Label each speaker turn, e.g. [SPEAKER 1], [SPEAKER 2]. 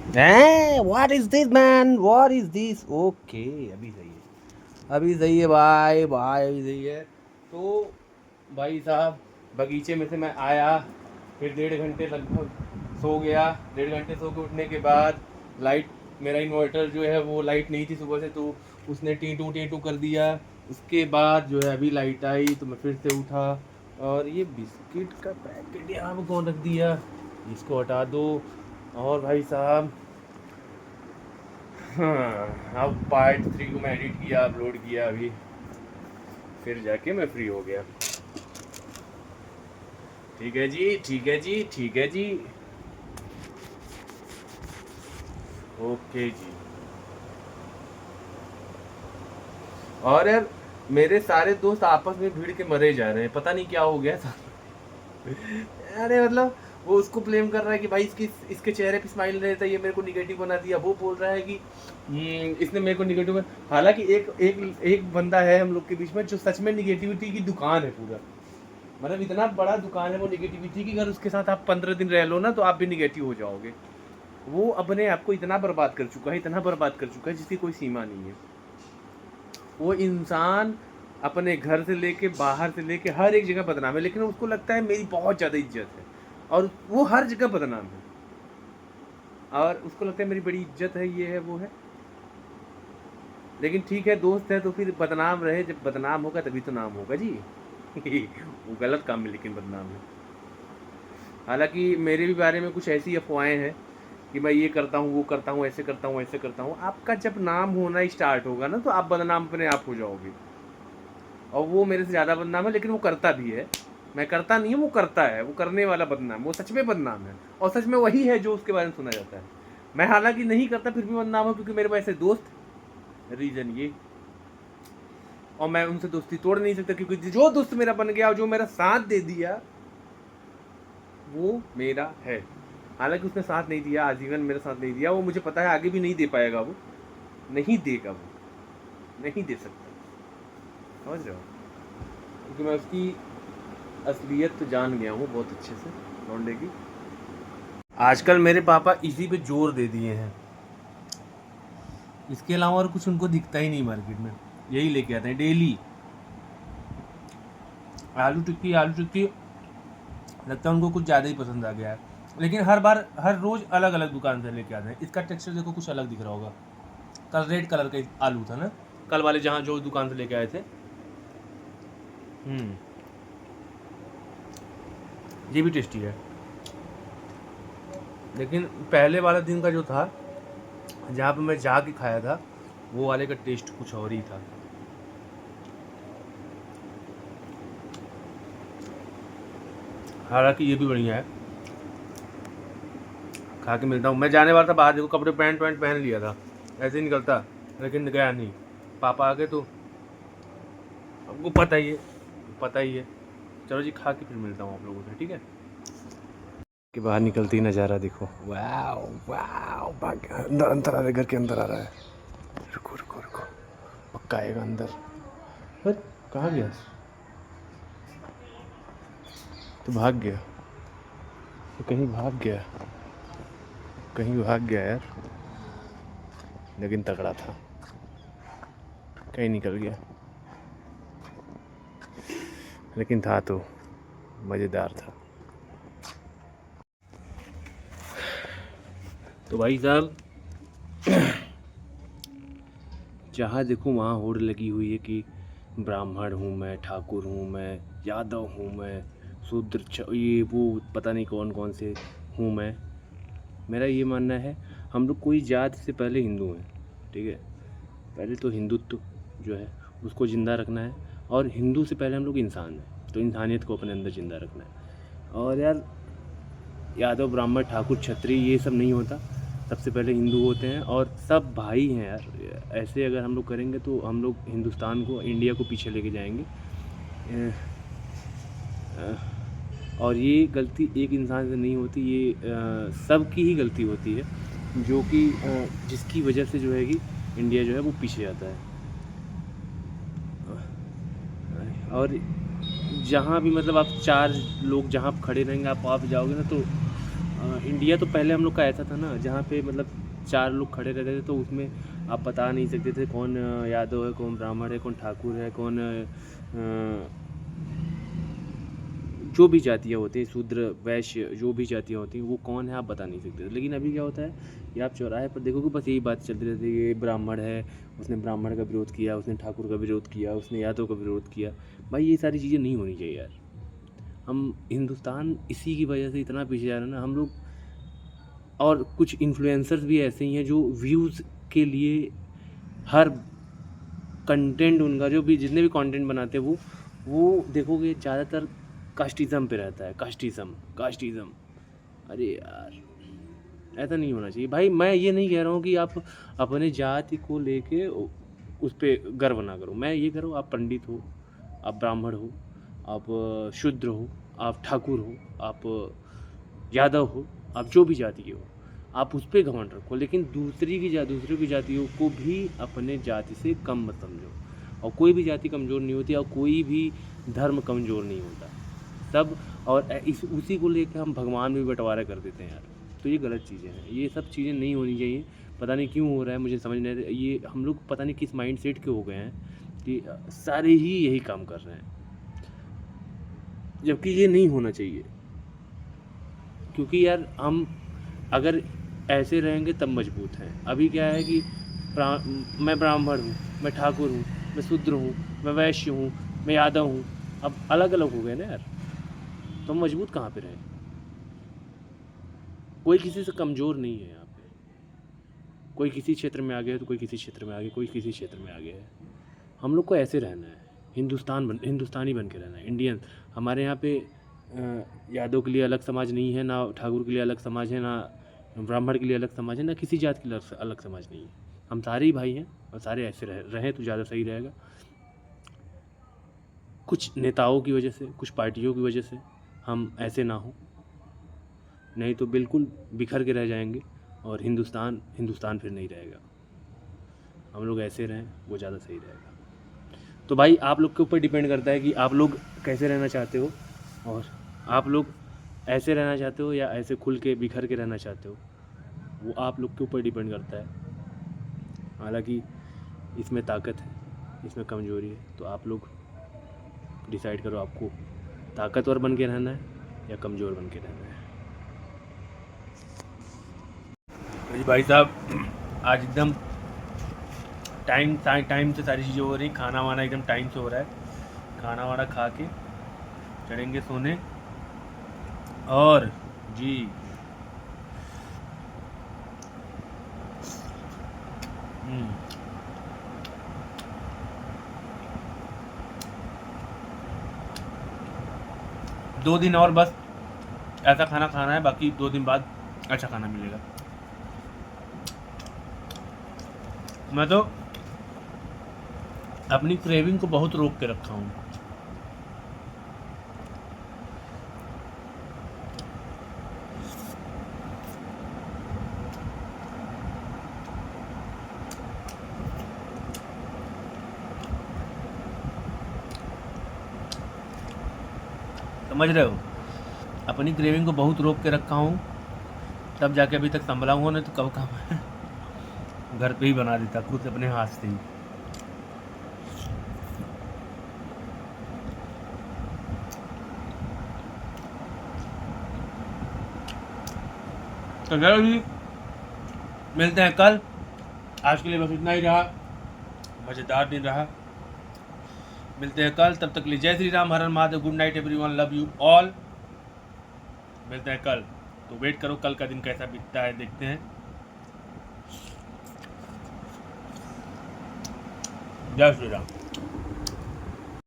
[SPEAKER 1] What is this man, what is this. Okay, अभी सही है, अभी सही है भाई, भाई अभी सही है। तो भाई साहब, बगीचे में से मैं आया, फिर 1.5 घंटे लगभग सो गया। 1.5 घंटे सो के उठने के बाद लाइट, मेरा इन्वर्टर जो है वो लाइट नहीं थी सुबह से, तो उसने टी टू कर दिया। उसके बाद जो है अभी लाइट आई तो मैं फिर से उठा, और ये बिस्किट का पैकेट यहाँ पे कौन रख दिया, इसको हटा दो। और भाई साहब, हाँ, अब पार्ट 3 को मैं एडिट किया, अपलोड किया अभी, फिर जाके मैं फ्री हो गया। ठीक है जी, ठीक है जी, ठीक है जी, ओके जी। और यार, मेरे सारे दोस्त आपस में भीड़ के मरे जा रहे हैं, पता नहीं क्या हो गया था। अरे मतलब, वो उसको ब्लेम कर रहा है कि भाई इसके चेहरे पे स्माइल नहीं रहता, ये मेरे को निगेटिव बना दिया। वो बोल रहा है कि इसने मेरे को निगेटिव बना। हालांकि एक एक एक बंदा है हम लोग के बीच में जो सच में निगेटिविटी की दुकान है पूरा, मतलब इतना बड़ा दुकान है वो निगेटिविटी की। अगर उसके साथ आप 15 दिन रह लो ना तो आप भी निगेटिव हो जाओगे। वो अपने आप को इतना बर्बाद कर चुका है, इतना बर्बाद कर चुका है जिसकी कोई सीमा नहीं है। वो इंसान अपने घर से लेके बाहर से लेके हर एक जगह बदनाम है, लेकिन उसको लगता है मेरी बहुत ज़्यादा इज्जत है, और वो हर जगह बदनाम है, और उसको लगता है मेरी बड़ी इज्जत है, ये है वो है। लेकिन ठीक है, दोस्त है तो फिर बदनाम रहे, जब बदनाम होगा तभी तो नाम होगा जी। वो गलत काम में लेकिन बदनाम है। हालांकि मेरे भी बारे में कुछ ऐसी अफवाहें हैं कि मैं ये करता हूँ, वो करता हूँ, ऐसे करता हूँ, ऐसे करता हूँ। आपका जब नाम होना स्टार्ट होगा ना तो आप बदनाम अपने आप हो जाओगे। और वो मेरे से ज़्यादा बदनाम है, लेकिन वो करता भी है। मैं करता नहीं है, वो करता है, वो करने वाला बदनाम, वो सच में बदनाम है, और सच में वही है जो उसके बारे में सुना जाता है। मैं हालांकि नहीं करता फिर भी बदनाम हूँ, क्योंकि मेरे पास ऐसे दोस्त, रीज़न ये। और मैं उनसे दोस्ती तोड़ नहीं सकता, क्योंकि जो दोस्त मेरा बन गया और जो मेरा साथ दे दिया वो मेरा है। हालांकि उसने साथ नहीं दिया, आजीवन मेरा साथ नहीं दिया, वो मुझे पता है आगे भी नहीं दे पाएगा, वो नहीं देगा, वो नहीं दे सकता, समझ रहे हो। क्योंकि मैं उसकी असलियत तो जान गया हूँ बहुत अच्छे से, लौंडे की। आजकल मेरे पापा इसी पे जोर दे दिए हैं, इसके अलावा और कुछ उनको दिखता ही नहीं मार्केट में, यही लेके आते हैं डेली। आलू टिक्की, आलू टिक्की, लगता है उनको कुछ ज़्यादा ही पसंद आ गया है, लेकिन हर बार हर रोज़ अलग अलग दुकान से लेके आते हैं। इसका टेक्सचर देखो कुछ अलग दिख रहा होगा, कल रेड कलर का आलू था ना, कल वाले जहाँ जो दुकान से लेके आए थे। ये भी टेस्टी है, लेकिन पहले वाला दिन का जो था, जहाँ पे मैं जाके खाया था, वो वाले का टेस्ट कुछ और ही था। हालांकि ये भी बढ़िया है, खा के मिलता हूँ। मैं जाने वाला था बाहर, देखो कपड़े पैंट वैंट पहन लिया था, ऐसे ही निकलता, लेकिन गया नहीं। पापा आ गए तो आपको पता ही है, पता ही है। चलो जी, खा के फिर मिलता हूँ आप लोगों से, ठीक है। कि बाहर निकलती नज़ारा देखो, वाह वाह, भाग अंदर, अंदर आ रहा है, घर के अंदर आ रहा है। रुको रुको रुको, पक्का आएगा अंदर। अरे कहाँ गया, तो भाग गया, तो कहीं भाग गया, कहीं भाग गया यार, लेकिन तगड़ा था, कहीं निकल गया, लेकिन था तो मज़ेदार था। तो भाई साहब, जहाँ देखो वहाँ होड़ लगी हुई है कि ब्राह्मण हूँ मैं, ठाकुर हूँ मैं, यादव हूँ मैं, शूद्र, ये वो पता नहीं कौन कौन से हूँ मैं। मेरा ये मानना है, हम लोग कोई जात से पहले हिंदू हैं, ठीक है। पहले तो हिंदुत्व जो है उसको ज़िंदा रखना है, और हिंदू से पहले हम लोग इंसान हैं, तो इंसानियत को अपने अंदर ज़िंदा रखना है। और यार, यादव, ब्राह्मण, ठाकुर, क्षत्रिय ये सब नहीं होता, सबसे पहले हिंदू होते हैं, और सब भाई हैं यार। ऐसे अगर हम लोग करेंगे तो हम लोग हिंदुस्तान को, इंडिया को पीछे लेके जाएंगे। और ये गलती एक इंसान से नहीं होती, ये सब की ही गलती होती है, जो कि जिसकी वजह से जो है कि इंडिया जो है वो पीछे जाता है। और जहाँ भी मतलब आप 4 लोग जहाँ खड़े रहेंगे, आप वहाँ पे जाओगे ना तो इंडिया तो पहले हम लोग का ऐसा था ना, जहाँ पे मतलब 4 लोग खड़े रहते थे, तो उसमें आप बता नहीं सकते थे कौन यादव है, कौन ब्राह्मण है, कौन ठाकुर है, कौन जो भी जातियाँ होती हैं, शूद्र वैश्य जो भी जातियाँ होती हैं, वो कौन है आप बता नहीं सकते थे। लेकिन अभी क्या होता है कि आप चौराहे पर देखोगे बस यही बात चलती रहती है, ये ब्राह्मण है, उसने ब्राह्मण का विरोध किया, उसने ठाकुर का विरोध किया, उसने यादव का विरोध किया। भाई ये सारी चीज़ें नहीं होनी चाहिए यार। हम हिंदुस्तान इसी की वजह से इतना पीछे जा रहे हैं ना हम लोग। और कुछ इन्फ्लुएंसर्स भी ऐसे ही हैं जो व्यूज़ के लिए हर कंटेंट उनका जो भी जितने भी कंटेंट बनाते हैं वो देखोगे ज़्यादातर कास्टिज़म पे रहता है। कास्टिज़म अरे यार ऐसा नहीं होना चाहिए भाई। मैं ये नहीं कह रहा हूँ कि आप अपने जाति को लेके उस पर गर्व ना करो। मैं ये कह रहा हूँ आप पंडित हो, आप ब्राह्मण हो, आप शूद्र हो, आप ठाकुर हो, आप यादव हो, आप जो भी जाति के हो, आप उस पर घमंड रखो। लेकिन दूसरों की जातियों को भी अपने जाति से कम मत समझो। और कोई भी जाति कमज़ोर नहीं होती और कोई भी धर्म कमज़ोर नहीं होता सब। और उसी को लेकर हम भगवान में भी बंटवारा कर देते हैं यार। तो ये गलत चीज़ें हैं, ये सब चीज़ें नहीं होनी चाहिए। पता नहीं क्यों हो रहा है, मुझे समझ नहीं आ रहा। ये हम लोग पता नहीं किस माइंड सेट के हो गए हैं कि सारे ही यही काम कर रहे हैं, जबकि ये नहीं होना चाहिए। क्योंकि यार हम अगर ऐसे रहेंगे तब मजबूत हैं। अभी क्या है कि मैं ब्राह्मण हूँ, मैं ठाकुर हूँ, मैं शूद्र हूँ, मैं वैश्य हूँ, मैं यादव हूँ, अब अलग अलग हो गए ना यार, तो हम मजबूत कहाँ पे रहें। कोई किसी से कमज़ोर नहीं है यहाँ पे। कोई किसी क्षेत्र में आ गया तो कोई किसी क्षेत्र में आ गया, कोई किसी क्षेत्र में आ गया है। हम लोग को ऐसे रहना है, हिंदुस्तानी बन के रहना है, इंडियन। हमारे यहाँ पे यादव के लिए अलग समाज नहीं है, ना ठाकुर के लिए अलग समाज है, ना ब्राह्मण के लिए अलग समाज है, ना किसी जात के लिए अलग समाज नहीं है। हम सारे ही भाई हैं और सारे ऐसे रहें तो ज़्यादा सही रहेगा। कुछ नेताओं की वजह से, कुछ पार्टियों की वजह से हम ऐसे ना हो, नहीं तो बिल्कुल बिखर के रह जाएंगे और हिंदुस्तान फिर नहीं रहेगा। हम लोग ऐसे रहें वो ज़्यादा सही रहेगा। तो भाई आप लोग के ऊपर डिपेंड करता है कि आप लोग कैसे रहना चाहते हो, और आप लोग ऐसे रहना चाहते हो या ऐसे खुल के बिखर के रहना चाहते हो, वो आप लोग के ऊपर डिपेंड करता है। हालांकि इसमें ताकत है, इसमें कमज़ोरी है, तो आप लोग डिसाइड करो आपको ताकतवर बन के रहना है या कमज़ोर बन के रहना है। भाई साहब आज एकदम टाइम से सारी चीज़ें हो रही, खाना वाना एकदम टाइम से हो रहा है। खाना वाना खा के चढ़ेंगे सोने। और जी 2 दिन और बस ऐसा खाना खाना है, बाकी 2 दिन बाद अच्छा खाना मिलेगा। मैं तो अपनी क्रेविंग को बहुत रोक के रखा हूँ। समझ रहे हो, अपनी क्रेविंग को बहुत रोक के रखा हूँ, तब जाके अभी तक संभला हुआ, नहीं तो कब का मैं घर पे ही बना देता खुद अपने हाथ से ही। तो चलो जी मिलते हैं कल। आज के लिए बस इतना ही रहा, मज़ेदार दिन रहा। मिलते हैं कल, तब तक के लिए जय श्री राम, हर हर Mahadev, good night everyone, love you all. मिलते हैं कल, तो वेट करो कल का दिन कैसा बीतता है, देखते हैं। जय श्री राम।